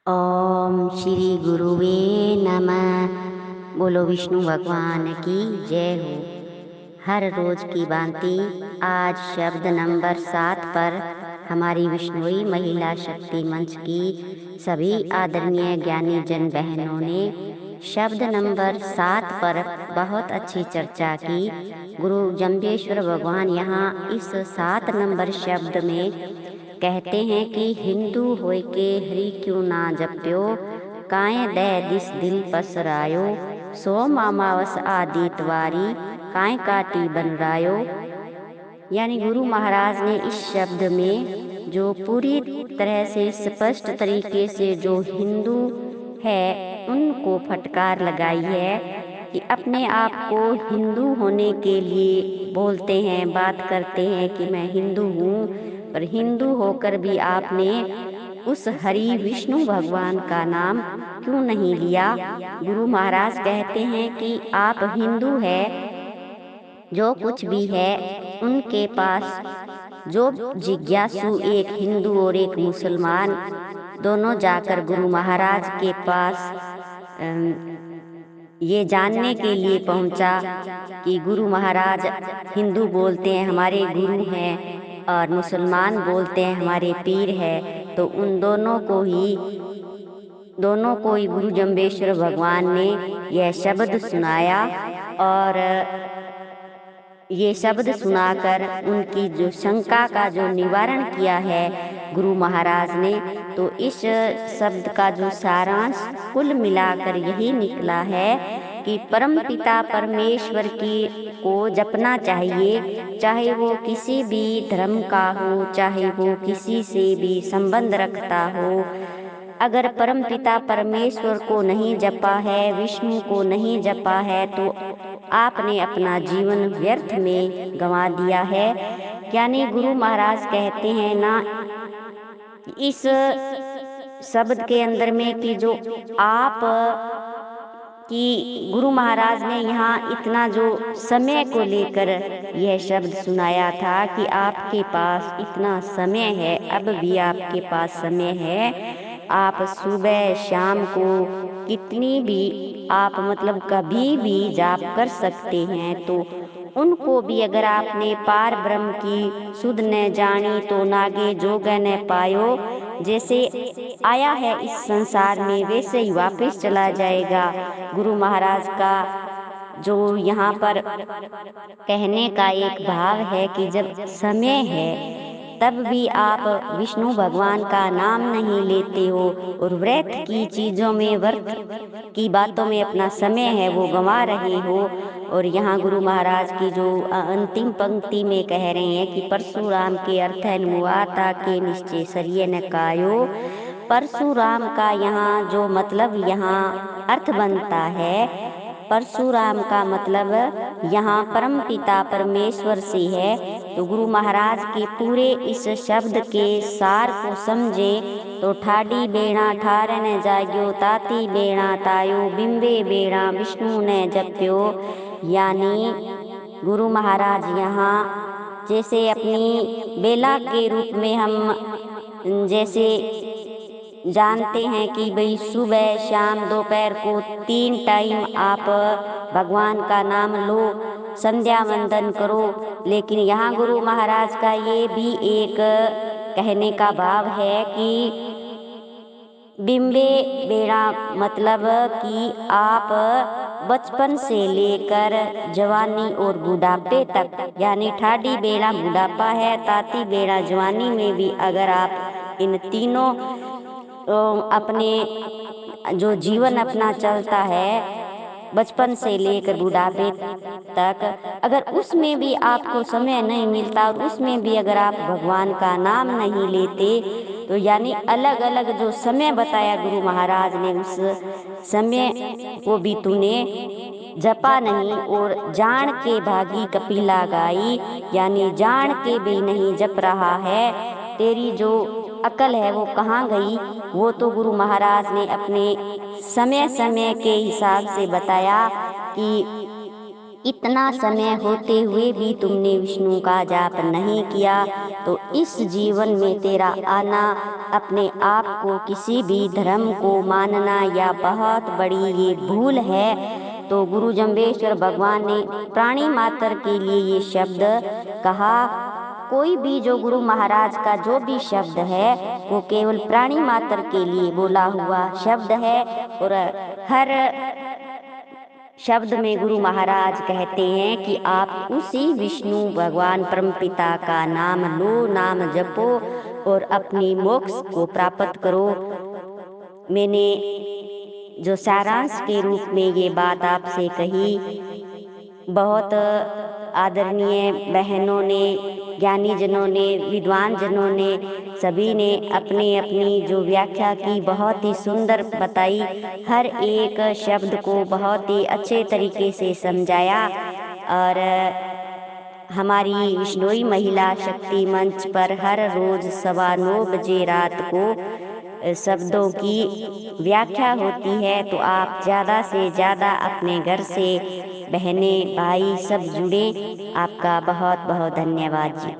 ओम श्री गुरुवे नमः। बोलो विष्णु भगवान की जय हो। हर रोज की भांति आज शब्द नंबर 7 पर हमारी विष्णुई महिला शक्ति मंच की सभी आदरणीय ज्ञानी जन बहनों ने शब्द नंबर 7 पर बहुत अच्छी चर्चा की। गुरु जम्बेश्वर भगवान यहाँ इस 7 नंबर शब्द में कहते हैं कि हिंदू होय के हरि क्यों ना जप्यो, काए दे दिस दिल पसरायो, सोम अमावस आदितवारी काए काटी बनरायो। यानी गुरु महाराज ने इस शब्द में जो पूरी तरह से स्पष्ट तरीके से जो हिंदू है उनको फटकार लगाई है कि अपने आप को हिंदू होने के लिए बोलते हैं, बात करते हैं कि मैं हिंदू हूँ, पर हिंदू होकर भी आपने उस हरि विष्णु भगवान का नाम क्यों नहीं लिया। गुरु महाराज कहते हैं कि आप हिंदू है, जो कुछ भी है उनके पास जो जिज्ञासु एक हिंदू और एक मुसलमान दोनों जाकर गुरु महाराज के पास ये जानने के लिए पहुंचा कि गुरु महाराज हिंदू बोलते हैं हमारे गुरु हैं और मुसलमान बोलते हैं हमारे पीर है, तो उन दोनों को ही गुरु जम्बेश्वर भगवान ने यह शब्द सुनाया और ये शब्द सुनाकर उनकी जो शंका का जो निवारण किया है गुरु महाराज ने। तो इस शब्द का जो सारांश कुल मिलाकर यही निकला है कि परम पिता परमेश्वर की को जपना चाहिए, चाहे वो किसी भी धर्म का हो, चाहे वो किसी से भी संबंध रखता हो। अगर परम पिता परमेश्वर को नहीं जपा है, विष्णु को नहीं जपा है, तो आपने अपना जीवन व्यर्थ में गंवा दिया है। यानी गुरु महाराज कहते हैं ना इस शब्द के अंदर में कि जो आप कि गुरु महाराज ने यहाँ इतना जो समय को लेकर यह शब्द सुनाया था कि आपके पास इतना समय है, अब भी आपके पास समय है, आप सुबह शाम को कितनी भी आप मतलब कभी भी जाप कर सकते हैं। तो उनको भी अगर आपने पार ब्रह्म की सुध न जानी तो नागे जोग न पायो, जैसे आया है इस संसार में वैसे ही वापस चला जाएगा। गुरु महाराज का जो यहाँ पर कहने का एक भाव है कि जब समय है तब भी आप विष्णु भगवान का नाम नहीं लेते हो और व्रत की चीजों में, व्रत की बातों में अपना समय है वो गंवा रहे हो। और यहाँ गुरु महाराज की जो अंतिम पंक्ति में कह रहे हैं कि परशुराम के अर्थ मुआता के निश्चय सरिये न कायो। परशुराम का यहाँ जो मतलब यहाँ अर्थ बनता है, परशुराम का मतलब यहाँ परम पिता परमेश्वर से है। तो गुरु महाराज के पूरे इस शब्द के सार को समझे तो ठाडी बेड़ा ठार न जाग्यो, ताती बेड़ा तायो, बिंबे बेड़ा विष्णु ने जप्यो। यानी गुरु महाराज यहाँ जैसे अपनी बेला के रूप में हम जैसे जानते हैं कि भाई सुबह शाम दोपहर को 3 टाइम आप भगवान का नाम लो, संध्या वंदन करो, लेकिन यहाँ गुरु महाराज का ये भी एक कहने का भाव है कि बिंबे बेड़ा मतलब कि आप बचपन से लेकर जवानी और बुढ़ापे तक, यानी ठाडी बेड़ा बुढ़ापा है, ताती बेड़ा जवानी में भी अगर आप इन तीनों अपने जो जीवन अपना चलता है बचपन से लेकर बुढ़ापे तक, अगर उसमें भी आपको समय नहीं मिलता और उसमें भी अगर आप भगवान का नाम नहीं लेते, तो यानी अलग अलग जो समय बताया गुरु महाराज ने उस समय को भी तूने जपा नहीं और जान के भागी कपिला गाई, यानी जान के भी नहीं जप रहा है, तेरी जो अकल है वो कहाँ गई। वो तो गुरु महाराज ने अपने समय समय के हिसाब से बताया कि इतना समय होते हुए भी तुमने विष्णु का जाप नहीं किया, तो इस जीवन में तेरा आना अपने आप को किसी भी धर्म को मानना या बहुत बड़ी ये भूल है। तो गुरु जम्बेश्वर भगवान ने प्राणी मात्र के लिए ये शब्द कहा। कोई भी जो गुरु महाराज का जो भी शब्द है वो केवल प्राणी मात्र के लिए बोला हुआ शब्द है, और हर शब्द में गुरु महाराज कहते हैं कि आप उसी विष्णु भगवान परमपिता का नाम लो, नाम जपो और अपनी मोक्ष को प्राप्त करो। मैंने जो सारांश के रूप में ये बात आपसे कही, बहुत आदरणीय बहनों ने, ज्ञानी जनों ने, विद्वान जनों ने, सभी ने अपनी अपनी जो व्याख्या की बहुत ही सुंदर बताई। हर एक शब्द को बहुत ही अच्छे तरीके से समझाया। और हमारी विश्नोई महिला शक्ति मंच पर हर रोज 9:15 बजे रात को शब्दों की व्याख्या होती है। तो आप ज़्यादा से ज़्यादा अपने घर से बहनें भाई सब जुड़े। आपका बहुत बहुत धन्यवाद जी।